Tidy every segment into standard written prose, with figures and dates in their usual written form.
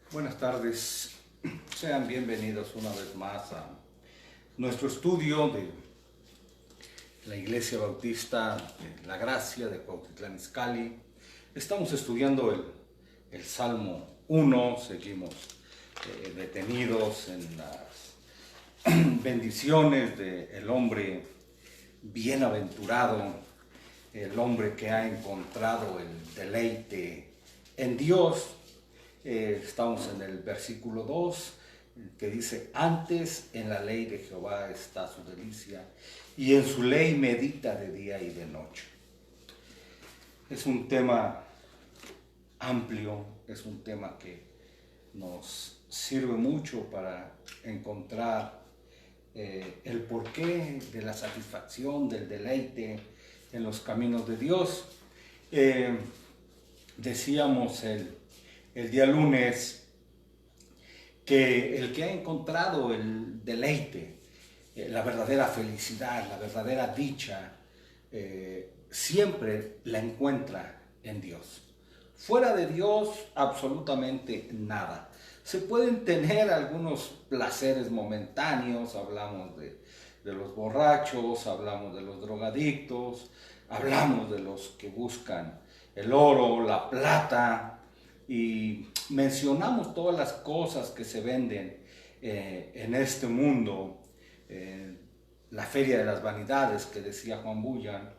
Buenas tardes, sean bienvenidos una vez más a nuestro estudio de la Iglesia Bautista de la Gracia de Cuautitlán Izcalli. Estamos estudiando el Salmo 1, seguimos detenidos en las bendiciones del hombre bienaventurado, el hombre que ha encontrado el deleite en Dios. Estamos en el versículo 2, que dice: antes en la ley de Jehová está su delicia, y en su ley medita de día y de noche. Es un tema amplio, es un tema que nos sirve mucho para encontrar el porqué de la satisfacción, del deleite en los caminos de Dios. Decíamos el día lunes que el que ha encontrado el deleite, la verdadera felicidad, la verdadera dicha, siempre la encuentra en Dios. Fuera de Dios, absolutamente nada. Se pueden tener algunos placeres momentáneos, hablamos de los borrachos, hablamos de los drogadictos, hablamos de los que buscan el oro, la plata, y mencionamos todas las cosas que se venden en este mundo, la feria de las vanidades que decía Juan Bullan.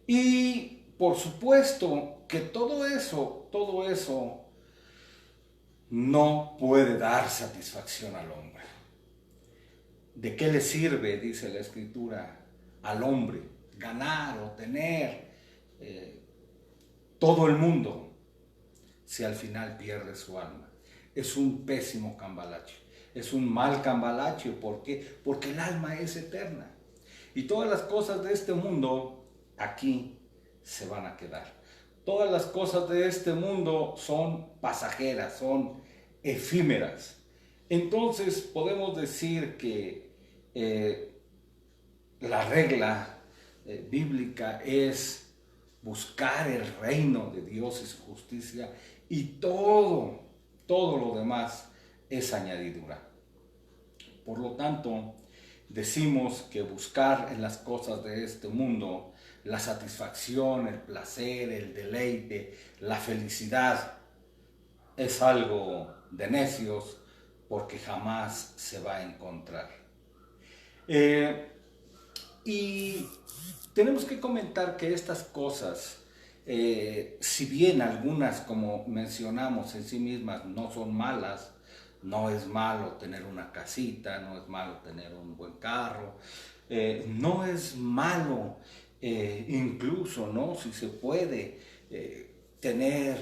Y por supuesto que todo eso no puede dar satisfacción al hombre. ¿De qué le sirve, dice la Escritura, al hombre ganar o tener todo el mundo si al final pierde su alma? Es un pésimo cambalache, es un mal cambalache. ¿Por qué? Porque el alma es eterna y todas las cosas de este mundo aquí se van a quedar. Todas las cosas de este mundo son pasajeras, son efímeras. Entonces podemos decir que la regla bíblica es buscar el reino de Dios y su justicia, y todo lo demás es añadidura. Por lo tanto, decimos que buscar en las cosas de este mundo la satisfacción, el placer, el deleite, la felicidad es algo de necios, porque jamás se va a encontrar. Y tenemos que comentar que estas cosas, si bien algunas, como mencionamos, en sí mismas no son malas, no es malo tener una casita, no es malo tener un buen carro, no es malo incluso, ¿no?, si se puede tener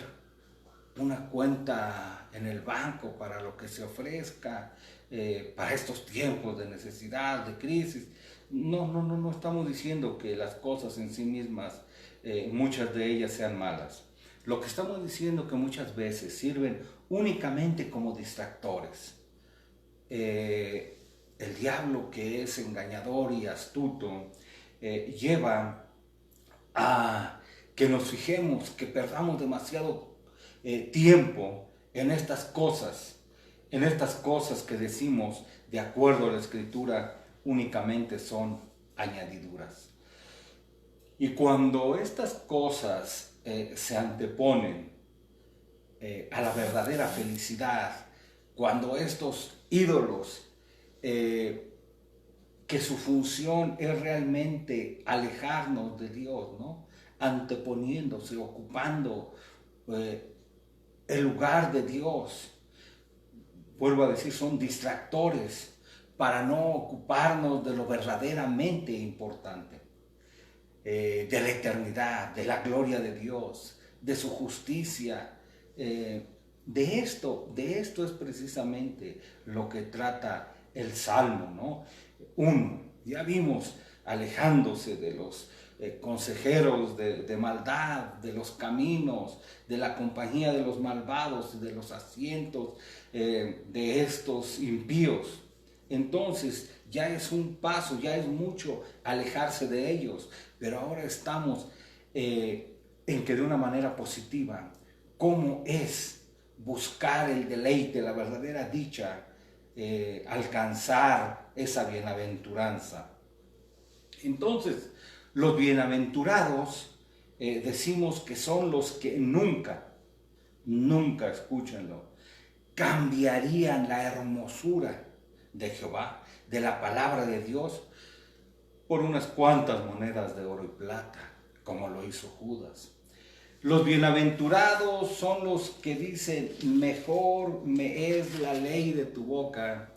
una cuenta en el banco para lo que se ofrezca, para estos tiempos de necesidad, de crisis. No estamos diciendo que las cosas en sí mismas, muchas de ellas sean malas. Lo que estamos diciendo es que muchas veces sirven únicamente como distractores. El diablo, que es engañador y astuto, lleva a que nos fijemos, que perdamos demasiado tiempo en estas cosas que decimos, de acuerdo a la Escritura, únicamente son añadiduras. Y cuando estas cosas se anteponen a la verdadera felicidad, cuando estos ídolos, que su función es realmente alejarnos de Dios, ¿no?, anteponiéndose, ocupando el lugar de Dios, vuelvo a decir, son distractores para no ocuparnos de lo verdaderamente importante, de la eternidad, de la gloria de Dios, de su justicia. De esto es precisamente lo que trata el Salmo, ¿no? Uno, ya vimos, alejándose de los consejeros de maldad, de los caminos, de la compañía de los malvados, de los asientos de estos impíos. Entonces ya es un paso, ya es mucho alejarse de ellos, pero ahora estamos en que de una manera positiva, ¿cómo es buscar el deleite, la verdadera dicha, alcanzar esa bienaventuranza. Entonces, los bienaventurados decimos que son los que nunca, escúchenlo, cambiarían la hermosura de Jehová, de la palabra de Dios, por unas cuantas monedas de oro y plata, como lo hizo Judas. Los bienaventurados son los que dicen: mejor me es la ley de tu boca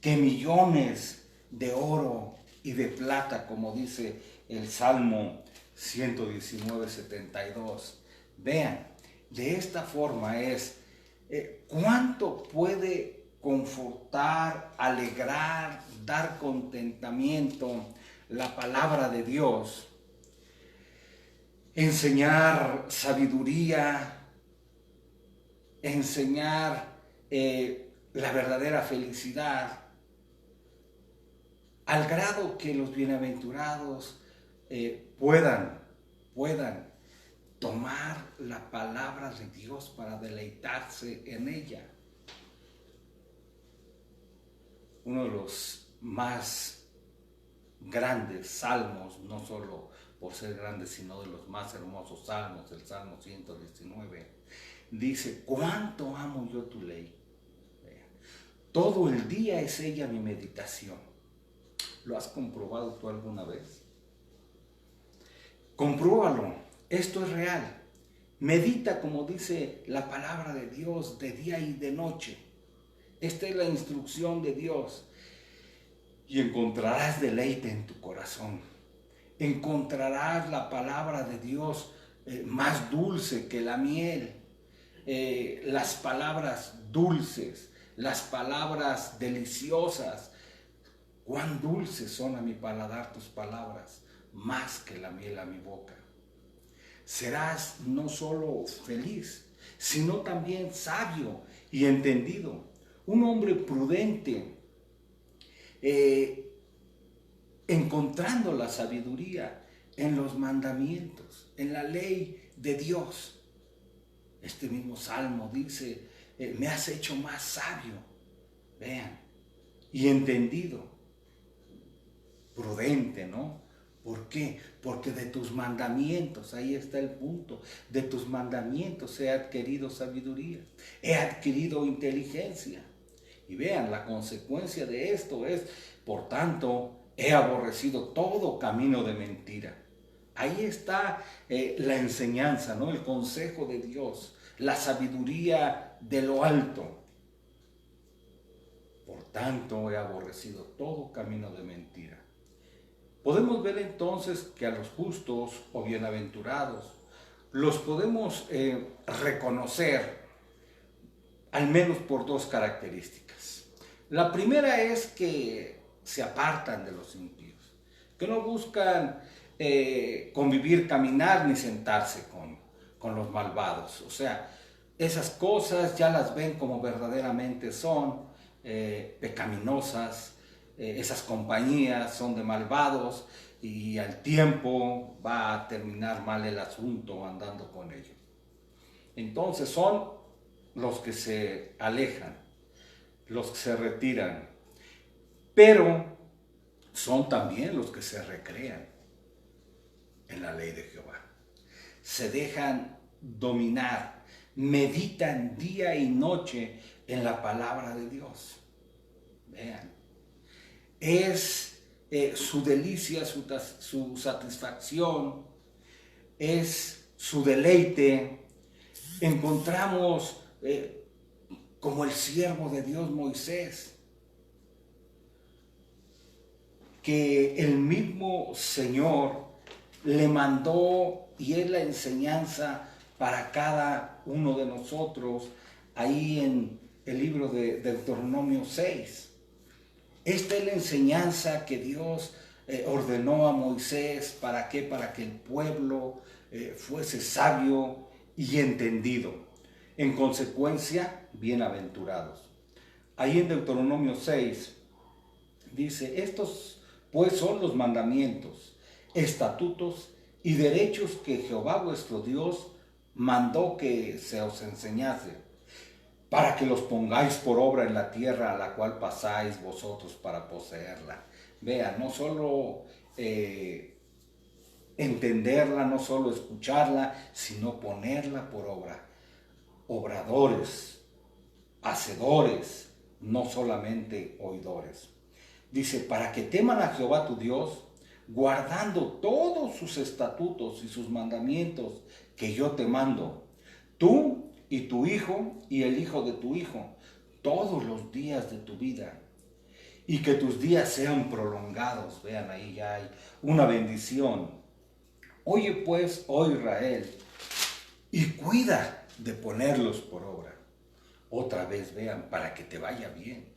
que millones de oro y de plata, como dice el Salmo 119:72. Vean, de esta forma es cuánto puede confortar, alegrar, dar contentamiento la palabra de Dios, enseñar sabiduría, enseñar la verdadera felicidad, al grado que los bienaventurados puedan tomar la palabra de Dios para deleitarse en ella. Uno de los más grandes salmos, no solo por ser grandes, sino de los más hermosos salmos, el Salmo 119, dice: cuánto amo yo tu ley. Todo el día es ella mi meditación. ¿Lo has comprobado tú alguna vez? Compruébalo, esto es real. Medita, como dice la palabra de Dios, de día y de noche. Esta es la instrucción de Dios. Y encontrarás deleite en tu corazón. Encontrarás la palabra de Dios más dulce que la miel. Las palabras dulces, las palabras deliciosas. Cuán dulces son a mi paladar tus palabras, más que la miel a mi boca. Serás no solo feliz, sino también sabio y entendido. Un hombre prudente, encontrando la sabiduría en los mandamientos, en la ley de Dios. Este mismo salmo dice: me has hecho más sabio, vean, y entendido, prudente, ¿no? ¿Por qué? Porque de tus mandamientos, ahí está el punto, de tus mandamientos he adquirido sabiduría, he adquirido inteligencia. Y vean, la consecuencia de esto es: por tanto, he aborrecido todo camino de mentira. Ahí está la enseñanza, ¿no? El consejo de Dios, la sabiduría de lo alto. Por tanto, he aborrecido todo camino de mentira. Podemos ver entonces que a los justos o bienaventurados los podemos reconocer al menos por dos características. La primera es que se apartan de los impíos, que no buscan convivir, caminar ni sentarse con los malvados. O sea, esas cosas ya las ven como verdaderamente son, pecaminosas. Esas compañías son de malvados y al tiempo va a terminar mal el asunto andando con ellos. Entonces son los que se alejan, los que se retiran, pero son también los que se recrean en la ley de Jehová. Se dejan dominar, meditan día y noche en la palabra de Dios. Vean, es su delicia, su satisfacción, es su deleite. Encontramos como el siervo de Dios Moisés, que el mismo Señor le mandó, y es la enseñanza para cada uno de nosotros, ahí en el libro de Deuteronomio 6. Esta es la enseñanza que Dios ordenó a Moisés. ¿Para qué? Para que el pueblo fuese sabio y entendido. En consecuencia, bienaventurados. Ahí en Deuteronomio 6 dice: estos pues son los mandamientos, estatutos y derechos que Jehová vuestro Dios mandó que se os enseñase, para que los pongáis por obra en la tierra a la cual pasáis vosotros para poseerla. Vea, no solo entenderla, no solo escucharla, sino ponerla por obra. Obradores, hacedores, no solamente oidores. Dice, para que teman a Jehová tu Dios, guardando todos sus estatutos y sus mandamientos que yo te mando, tú y tu hijo y el hijo de tu hijo, todos los días de tu vida, y que tus días sean prolongados. Vean, ahí ya hay una bendición. Oye pues, oh Israel, y cuida de ponerlos por obra. Otra vez, vean, para que te vaya bien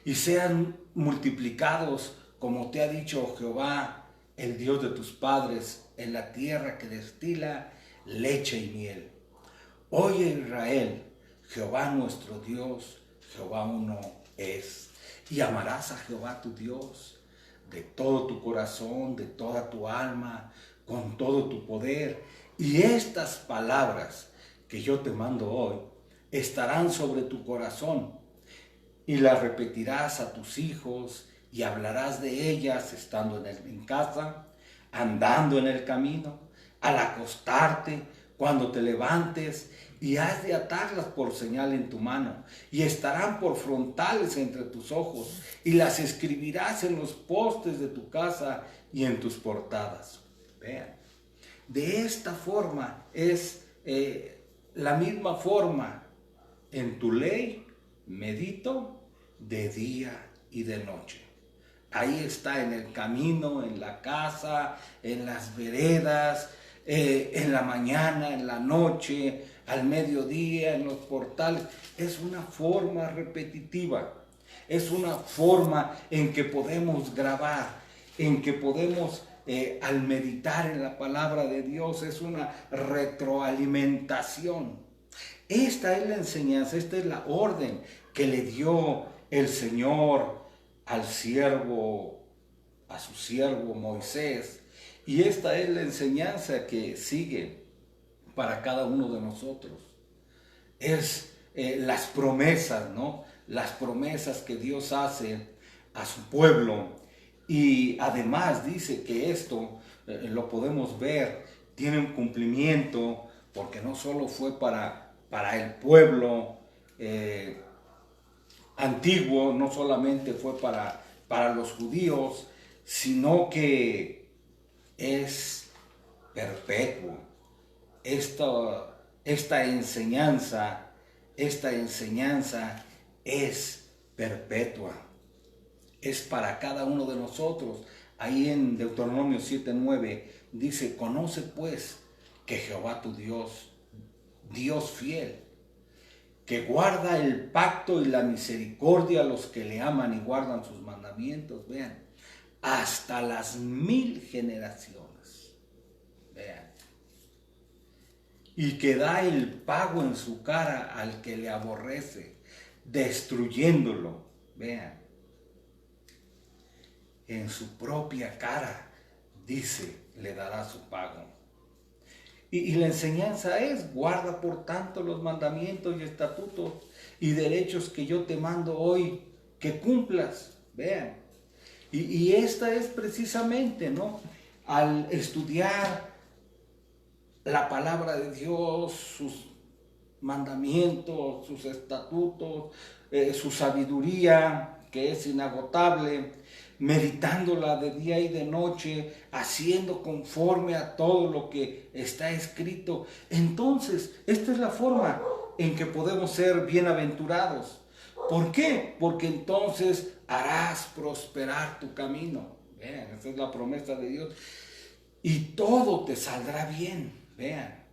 y sean multiplicados, como te ha dicho Jehová, el Dios de tus padres, en la tierra que destila leche y miel. Oye Israel, Jehová nuestro Dios, Jehová uno es. Y amarás a Jehová tu Dios de todo tu corazón, de toda tu alma, con todo tu poder. Y estas palabras que yo te mando hoy estarán sobre tu corazón, y las repetirás a tus hijos y hablarás de ellas estando en casa, andando en el camino, al acostarte, cuando te levantes, y has de atarlas por señal en tu mano, y estarán por frontales entre tus ojos, y las escribirás en los postes de tu casa y en tus portadas. Vean, de esta forma es la misma forma. En tu ley medito de día y de noche. Ahí está, en el camino, en la casa, en las veredas, en la mañana, en la noche, al mediodía, en los portales. Es una forma repetitiva, es una forma en que podemos grabar, en que podemos, al meditar en la palabra de Dios, es una retroalimentación. Esta es la enseñanza, esta es la orden que le dio el Señor al siervo, a su siervo Moisés. Y esta es la enseñanza que sigue para cada uno de nosotros. Es las promesas, ¿no? Las promesas que Dios hace a su pueblo. Y además dice que esto lo podemos ver, tiene un cumplimiento, porque no solo fue para el pueblo antiguo, no solamente fue para los judíos, sino que es perpetuo. Esta enseñanza es perpetua, es para cada uno de nosotros. Ahí en Deuteronomio 7:9 dice, conoce pues que Jehová tu Dios, Dios fiel, que guarda el pacto y la misericordia a los que le aman y guardan sus mandamientos, vean, hasta las 1000 generaciones, vean, y que da el pago en su cara al que le aborrece, destruyéndolo, vean, en su propia cara, dice, le dará su pago. Y la enseñanza es, guarda por tanto los mandamientos y estatutos y derechos que yo te mando hoy, que cumplas. Vean. Y esta es precisamente, ¿no? Al estudiar la palabra de Dios, sus mandamientos, sus estatutos, su sabiduría, que es inagotable, meditándola de día y de noche, haciendo conforme a todo lo que está escrito. Entonces, esta es la forma en que podemos ser bienaventurados. ¿Por qué? Porque entonces harás prosperar tu camino. Vean, esa es la promesa de Dios. Y todo te saldrá bien. Vean,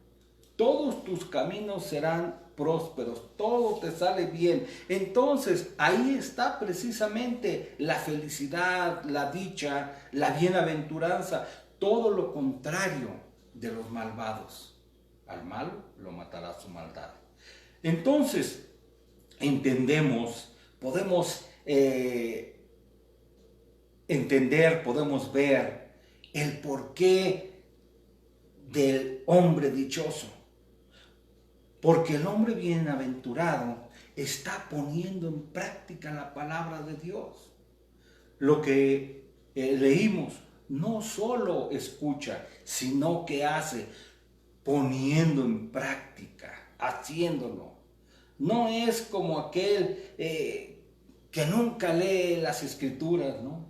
todos tus caminos serán prósperos, todo te sale bien. Entonces, ahí está precisamente la felicidad, la dicha, la bienaventuranza, todo lo contrario de los malvados. Al malo lo matará su maldad. Entonces, entendemos, podemos entender, podemos ver el porqué del hombre dichoso. Porque el hombre bienaventurado está poniendo en práctica la palabra de Dios. Lo que leímos, no solo escucha, sino que hace, poniendo en práctica, haciéndolo. No es como aquel que nunca lee las escrituras, ¿no?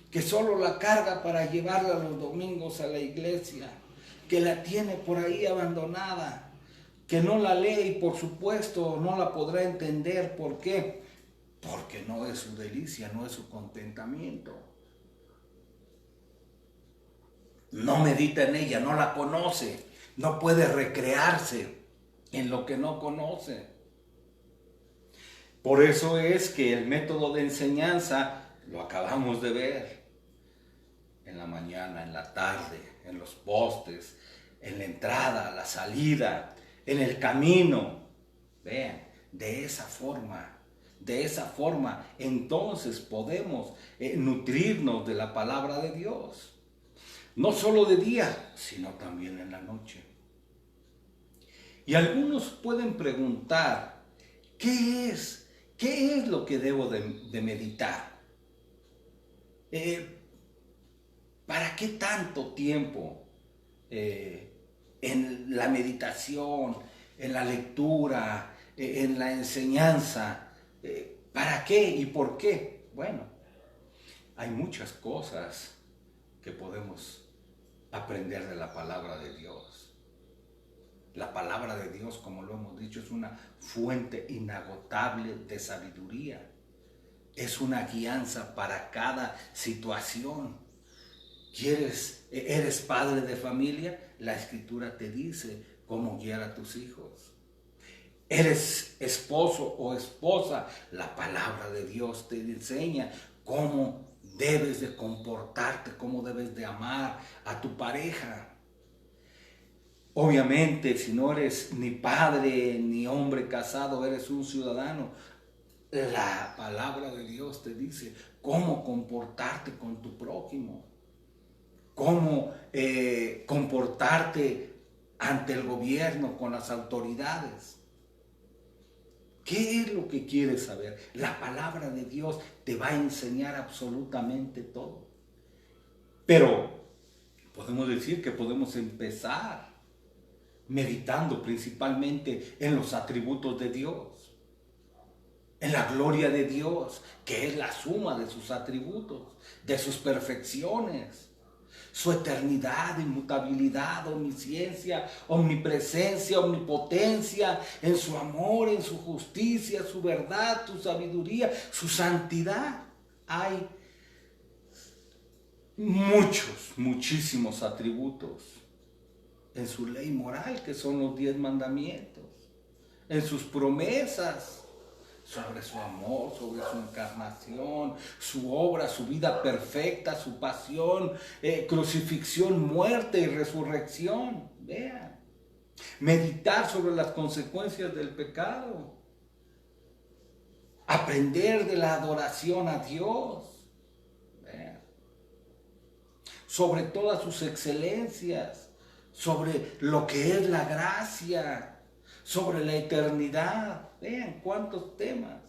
Que solo la carga para llevarla los domingos a la iglesia, que la tiene por ahí abandonada, que no la lee y por supuesto no la podrá entender. ¿Por qué? Porque no es su delicia, no es su contentamiento. No medita en ella, no la conoce, no puede recrearse en lo que no conoce. Por eso es que el método de enseñanza lo acabamos de ver. En la mañana, en la tarde, en los postes, en la entrada, la salida, en el camino. Vean, de esa forma, entonces podemos nutrirnos de la palabra de Dios. No solo de día, sino también en la noche. Y algunos pueden preguntar, ¿qué es lo que debo de meditar? ¿Para qué tanto tiempo en la meditación, en la lectura, en la enseñanza? ¿Para qué y por qué? Bueno, hay muchas cosas que podemos aprender de la palabra de Dios. La palabra de Dios, como lo hemos dicho, es una fuente inagotable de sabiduría. Es una guianza para cada situación. ¿Eres padre de familia? La Escritura te dice cómo guiar a tus hijos. ¿Eres esposo o esposa? La palabra de Dios te enseña cómo debes de comportarte, cómo debes de amar a tu pareja. Obviamente, si no eres ni padre ni hombre casado, eres un ciudadano. La palabra de Dios te dice cómo comportarte con tu prójimo, cómo comportarte ante el gobierno, con las autoridades. ¿Qué es lo que quieres saber? La palabra de Dios te va a enseñar absolutamente todo. Pero podemos decir que podemos empezar meditando principalmente en los atributos de Dios, en la gloria de Dios, que es la suma de sus atributos, de sus perfecciones, su eternidad, inmutabilidad, omnisciencia, omnipresencia, omnipotencia, en su amor, en su justicia, su verdad, su sabiduría, su santidad. Hay muchísimos atributos en su ley moral, que son los 10 mandamientos, en sus promesas, sobre su amor, sobre su encarnación, su obra, su vida perfecta, su pasión, crucifixión, muerte y resurrección. Vean, meditar sobre las consecuencias del pecado, aprender de la adoración a Dios. Vean, sobre todas sus excelencias, sobre lo que es la gracia, sobre la eternidad. Vean cuántos temas.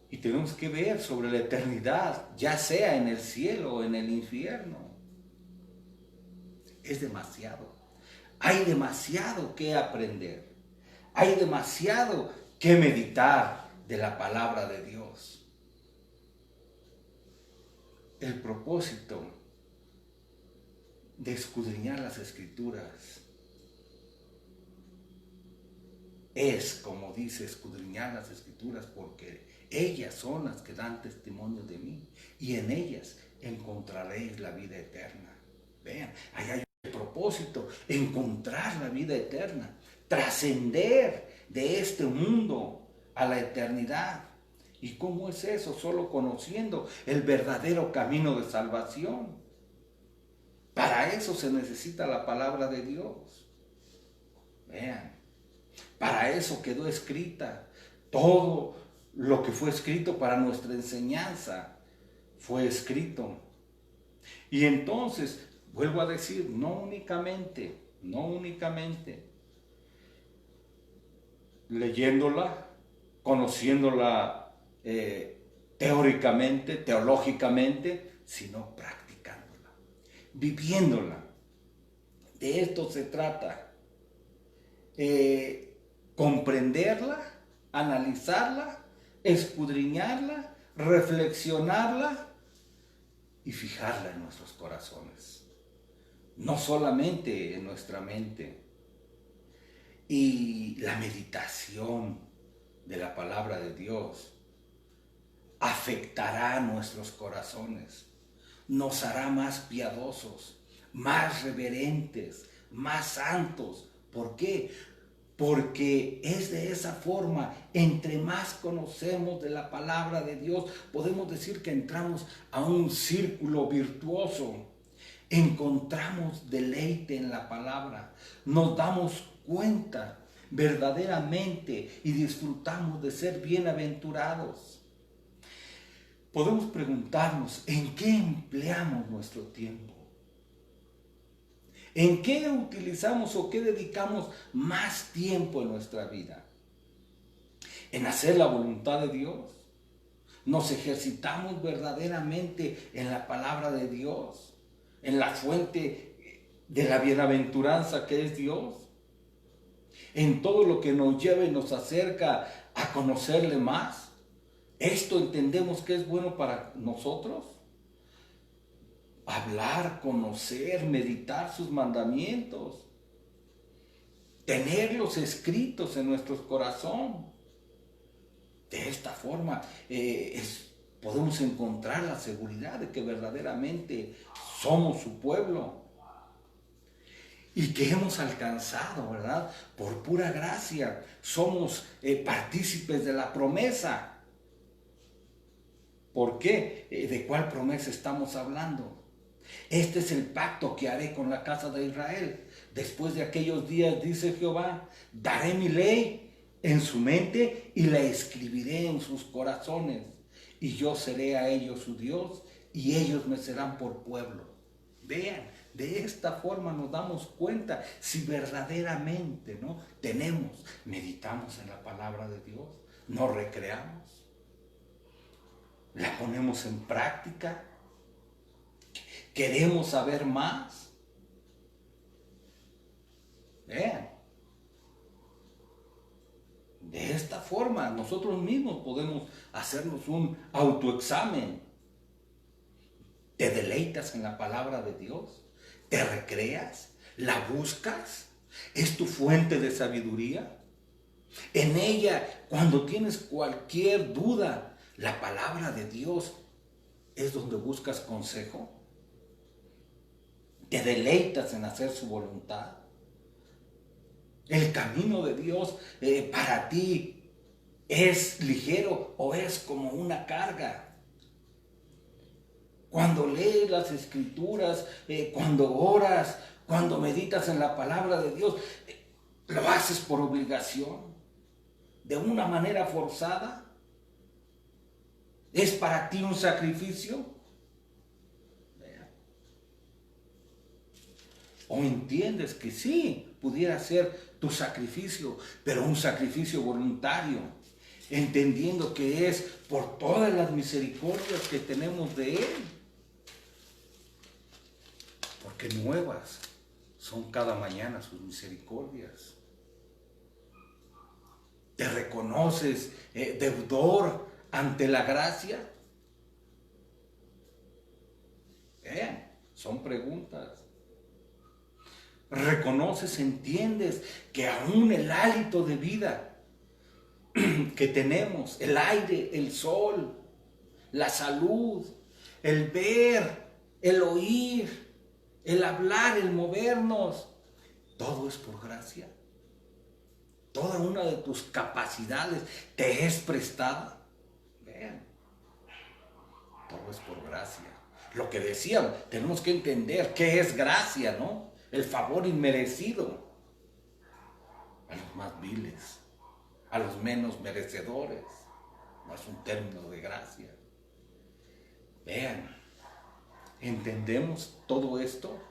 Y tenemos que ver sobre la eternidad, ya sea en el cielo o en el infierno. Es demasiado. Hay demasiado que aprender. Hay demasiado que meditar de la palabra de Dios. El propósito de escudriñar las Escrituras es, como dice, escudriñar las Escrituras, porque ellas son las que dan testimonio de mí, y en ellas encontraréis la vida eterna. Vean, ahí hay un propósito, encontrar la vida eterna, trascender de este mundo a la eternidad. ¿Y cómo es eso? Solo conociendo el verdadero camino de salvación. Para eso se necesita la palabra de Dios. Vean, para eso quedó escrita. Todo lo que fue escrito para nuestra enseñanza fue escrito. Y entonces, vuelvo a decir, no únicamente leyéndola, conociéndola teóricamente, teológicamente, sino practicándola, viviéndola. De esto se trata. Comprenderla, analizarla, escudriñarla, reflexionarla y fijarla en nuestros corazones, no solamente en nuestra mente. Y la meditación de la palabra de Dios afectará nuestros corazones, nos hará más piadosos, más reverentes, más santos. ¿Por qué? Porque es de esa forma, entre más conocemos de la palabra de Dios, podemos decir que entramos a un círculo virtuoso. Encontramos deleite en la palabra, nos damos cuenta verdaderamente y disfrutamos de ser bienaventurados. Podemos preguntarnos, ¿en qué empleamos nuestro tiempo? ¿En qué utilizamos o qué dedicamos más tiempo en nuestra vida? ¿En hacer la voluntad de Dios? ¿Nos ejercitamos verdaderamente en la palabra de Dios? ¿En la fuente de la bienaventuranza que es Dios? ¿En todo lo que nos lleva y nos acerca a conocerle más? ¿Esto entendemos que es bueno para nosotros? Hablar, conocer, meditar sus mandamientos, tenerlos escritos en nuestro corazón. De esta forma podemos encontrar la seguridad de que verdaderamente somos su pueblo y que hemos alcanzado, ¿verdad? Por pura gracia, somos partícipes de la promesa. ¿Por qué? ¿De cuál promesa estamos hablando? Este es el pacto que haré con la casa de Israel. Después de aquellos días, dice Jehová, daré mi ley en su mente y la escribiré en sus corazones. Y yo seré a ellos su Dios y ellos me serán por pueblo. Vean, de esta forma nos damos cuenta si verdaderamente, ¿no?, meditamos en la palabra de Dios, nos recreamos, la ponemos en práctica. ¿Queremos saber más? Vean, de esta forma nosotros mismos podemos hacernos un autoexamen. ¿Te deleitas en la palabra de Dios? ¿Te recreas? ¿La buscas? ¿Es tu fuente de sabiduría? En ella, cuando tienes cualquier duda, la palabra de Dios es donde buscas consejo. ¿Te deleitas en hacer su voluntad? ¿El camino de Dios para ti es ligero o es como una carga? Cuando lees las escrituras, cuando oras, cuando meditas en la palabra de Dios, ¿lo haces por obligación? ¿De una manera forzada? ¿Es para ti un sacrificio? ¿O entiendes que sí, pudiera ser tu sacrificio, pero un sacrificio voluntario, entendiendo que es por todas las misericordias que tenemos de Él? Porque nuevas son cada mañana sus misericordias. ¿Te reconoces deudor ante la gracia? Son preguntas. ¿Reconoces, entiendes que aún el hálito de vida que tenemos, el aire, el sol, la salud, el ver, el oír, el hablar, el movernos, todo es por gracia? Toda una de tus capacidades te es prestada. Vean, todo es por gracia. Lo que decían, tenemos que entender qué es gracia, ¿no? El favor inmerecido a los más viles, a los menos merecedores. No es un término de gracia. Vean, ¿entendemos todo esto?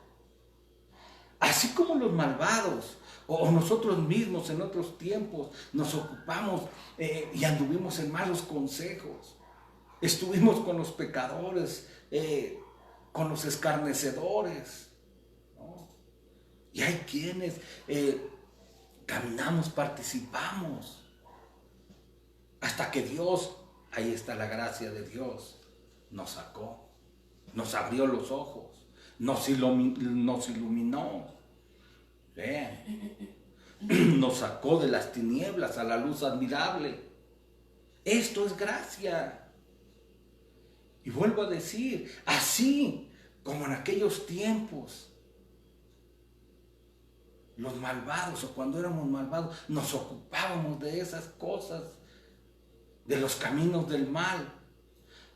Así como los malvados O nosotros mismos en otros tiempos nos ocupamos y anduvimos en malos consejos. Estuvimos con los pecadores, con los escarnecedores, ¿no? Y hay quienes caminamos, participamos, hasta que Dios, ahí está la gracia de Dios, nos sacó, nos abrió los ojos, nos iluminó, ¿sí? Nos sacó de las tinieblas a la luz admirable. Esto es gracia. Y vuelvo a decir, así como en aquellos tiempos, los malvados, o cuando éramos malvados, nos ocupábamos de esas cosas, de los caminos del mal.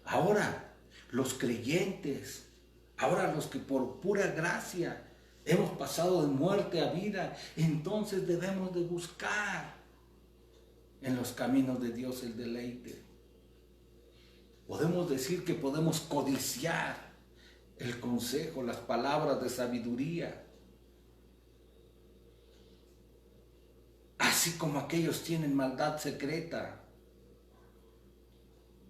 Ahora, los creyentes, ahora los que por pura gracia hemos pasado de muerte a vida, entonces debemos de buscar en los caminos de Dios el deleite. Podemos decir que podemos codiciar el consejo, las palabras de sabiduría. Así como aquellos tienen maldad secreta,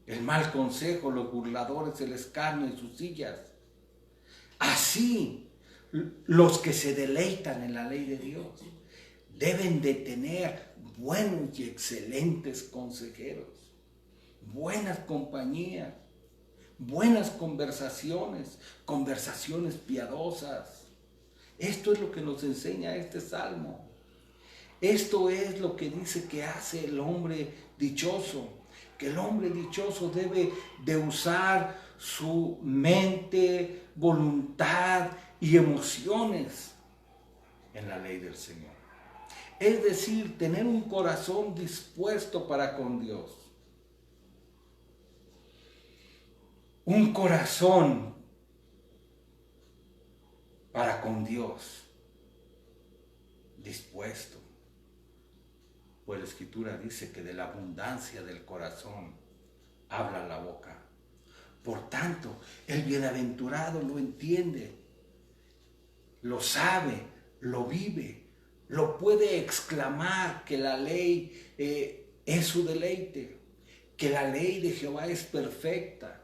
el mal consejo, los burladores, el escarnio y sus sillas. Así, los que se deleitan en la ley de Dios deben de tener buenos y excelentes consejeros, buenas compañías, buenas conversaciones, conversaciones piadosas. Esto es lo que nos enseña este salmo. Esto es lo que dice que hace el hombre dichoso, que el hombre dichoso debe de usar su mente, voluntad y emociones en la ley del Señor. Es decir, tener un corazón dispuesto para con Dios. Un corazón para con Dios dispuesto. Pues la Escritura dice que de la abundancia del corazón habla la boca. Por tanto, el bienaventurado lo entiende, lo sabe, lo vive, lo puede exclamar que la ley es su deleite, que la ley de Jehová es perfecta,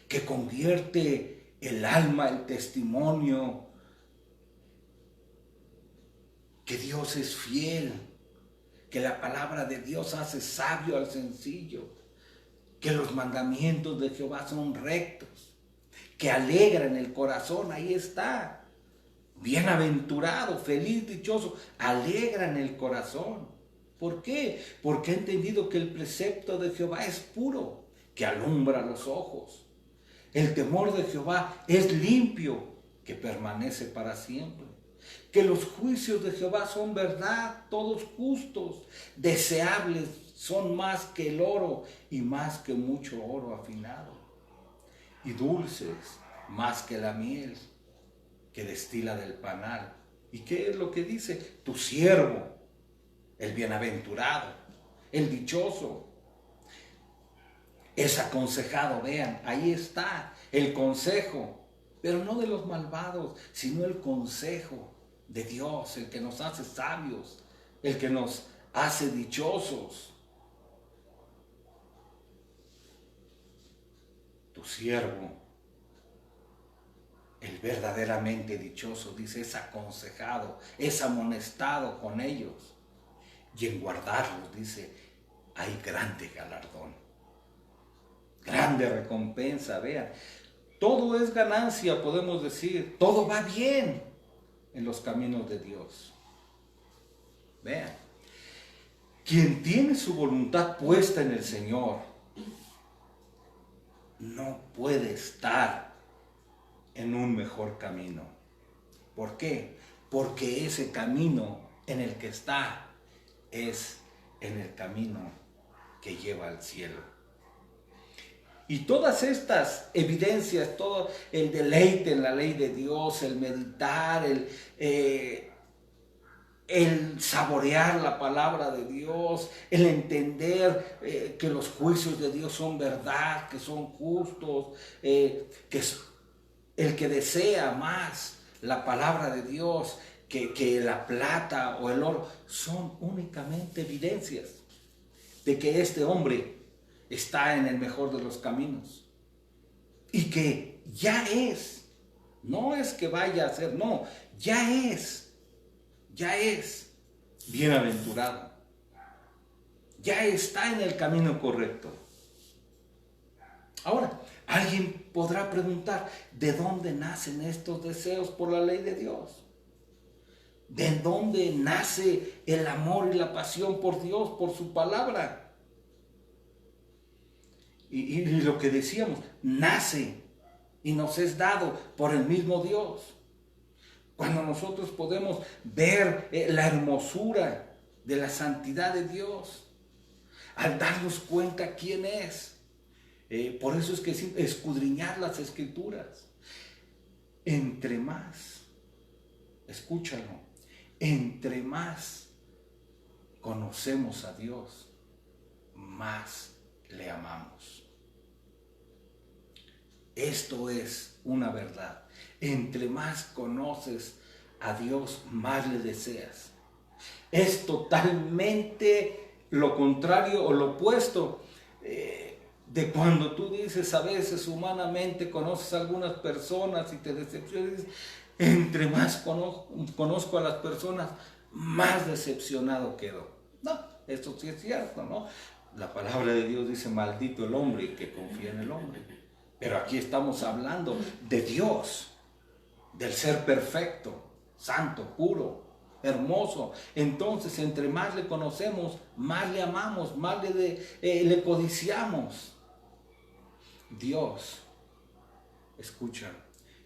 que convierte el alma, el testimonio, que Dios es fiel, que la palabra de Dios hace sabio al sencillo, que los mandamientos de Jehová son rectos, que alegran el corazón. Ahí está, bienaventurado, feliz, dichoso, alegran el corazón. ¿Por qué? Porque ha entendido que el precepto de Jehová es puro, que alumbra los ojos. El temor de Jehová es limpio, que permanece para siempre. Que los juicios de Jehová son verdad, todos justos, deseables son más que el oro y más que mucho oro afinado, y dulces más que la miel que destila del panal. ¿Y qué es lo que dice? Tu siervo, el bienaventurado, el dichoso, es aconsejado. Vean, ahí está el consejo, pero no de los malvados, sino el consejo de Dios, el que nos hace sabios, el que nos hace dichosos. Tu siervo, el verdaderamente dichoso, dice, es aconsejado, es amonestado con ellos, y en guardarlos, dice, hay grande galardón, grande recompensa. Vean, todo es ganancia, podemos decir, todo va bien en los caminos de Dios. Vean, quien tiene su voluntad puesta en el Señor no puede estar en un mejor camino. ¿Por qué? Porque ese camino en el que está es en el camino que lleva al cielo. Y todas estas evidencias, todo el deleite en la ley de Dios, el meditar, el saborear la palabra de Dios, el entender que los juicios de Dios son verdad, que son justos, que el que desea más la palabra de Dios, que la plata o el oro son únicamente evidencias de que este hombre está en el mejor de los caminos y que ya es, no es que vaya a ser, no, ya es bienaventurado, ya está en el camino correcto. Ahora, alguien podrá preguntar, ¿de dónde nacen estos deseos por la ley de Dios? ¿De dónde nace el amor y la pasión por Dios, por su palabra? Y lo que decíamos, nace y nos es dado por el mismo Dios. Cuando nosotros podemos ver la hermosura de la santidad de Dios, al darnos cuenta quién es. Por eso es que escudriñar las Escrituras. Entre más, escúchalo, entre más conocemos a Dios, más le amamos. Esto es una verdad. Entre más conoces a Dios, más le deseas. Es totalmente lo contrario o lo opuesto de cuando tú dices, a veces humanamente conoces a algunas personas y te decepcionas. Entre más conozco a las personas, más decepcionado quedo. No, esto sí es cierto, ¿no? La palabra de Dios dice, maldito el hombre que confía en el hombre. Pero aquí estamos hablando de Dios, del ser perfecto, santo, puro, hermoso. Entonces, entre más le conocemos, más le amamos, más le codiciamos. Dios, escucha,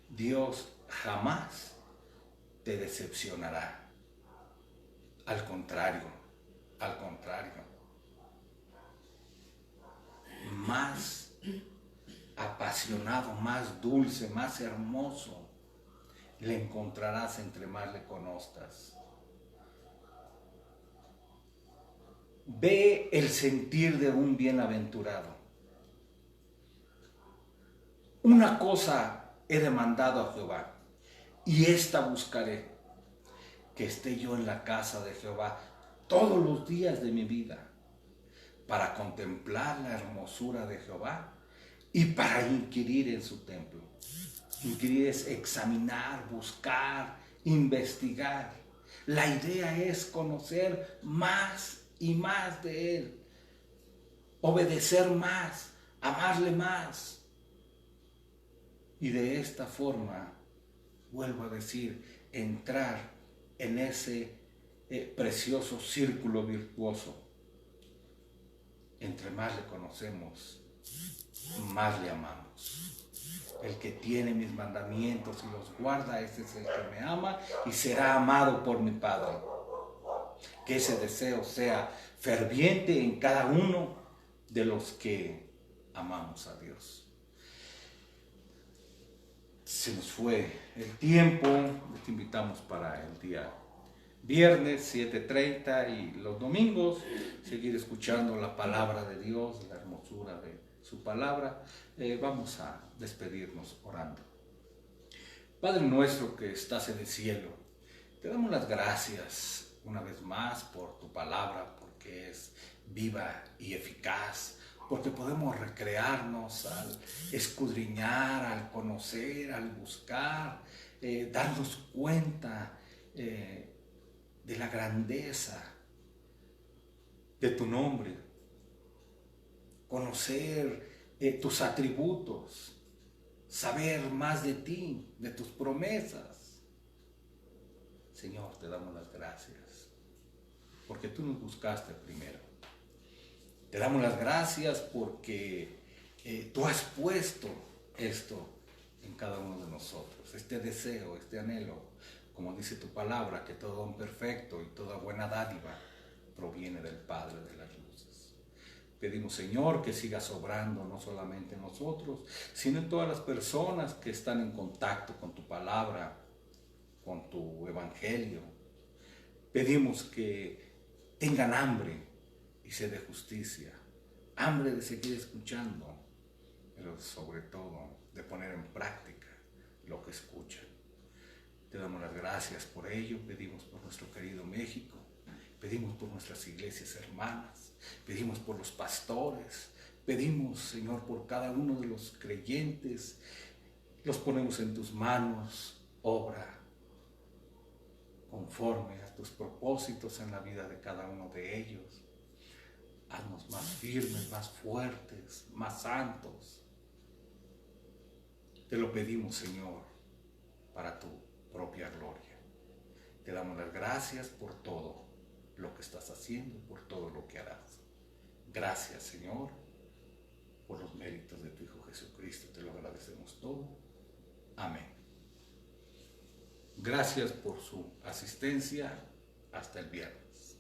Dios jamás te decepcionará. Al contrario, más apasionado, más dulce, más hermoso le encontrarás entre más le conozcas. Ve el sentir de un bienaventurado. Una cosa he demandado a Jehová, y esta buscaré, que esté yo en la casa de Jehová todos los días de mi vida, para contemplar la hermosura de Jehová y para inquirir en su templo. Inquirir es examinar, buscar, investigar. La idea es conocer más y más de Él, obedecer más, amarle más. Y de esta forma, vuelvo a decir, entrar en ese precioso círculo virtuoso. Entre más le conocemos, más le amamos. El que tiene mis mandamientos y los guarda, ese es el que me ama y será amado por mi Padre. Que ese deseo sea ferviente en cada uno de los que amamos a Dios. Se nos fue el tiempo, les invitamos para el día viernes 7:30 y los domingos seguir escuchando la palabra de Dios, la hermosura de su palabra. Vamos a despedirnos orando. Padre nuestro que estás en el cielo, te damos las gracias una vez más por tu palabra, porque es viva y eficaz, porque podemos recrearnos al escudriñar, al conocer, al buscar, darnos cuenta de la grandeza de tu nombre, conocer tus atributos, saber más de ti, de tus promesas. Señor, te damos las gracias, porque tú nos buscaste primero. Te damos las gracias porque tú has puesto esto en cada uno de nosotros, este deseo, este anhelo, como dice tu palabra, que todo don perfecto y toda buena dádiva proviene del Padre de las luces. Pedimos, Señor, que sigas obrando no solamente en nosotros, sino en todas las personas que están en contacto con tu palabra, con tu evangelio. Pedimos que tengan hambre y sed de justicia, hambre de seguir escuchando, pero sobre todo de poner en práctica lo que escuchan. Te damos las gracias por ello, pedimos por nuestro querido México, pedimos por nuestras iglesias hermanas, pedimos por los pastores, pedimos, Señor, por cada uno de los creyentes, los ponemos en tus manos, obra conforme a tus propósitos en la vida de cada uno de ellos. Haznos más firmes, más fuertes, más santos. Te lo pedimos, Señor, para tu propia gloria. Te damos las gracias por todo lo que estás haciendo, por todo lo que harás. Gracias, Señor, por los méritos de tu Hijo Jesucristo. Te lo agradecemos todo. Amén. Gracias por su asistencia. Hasta el viernes.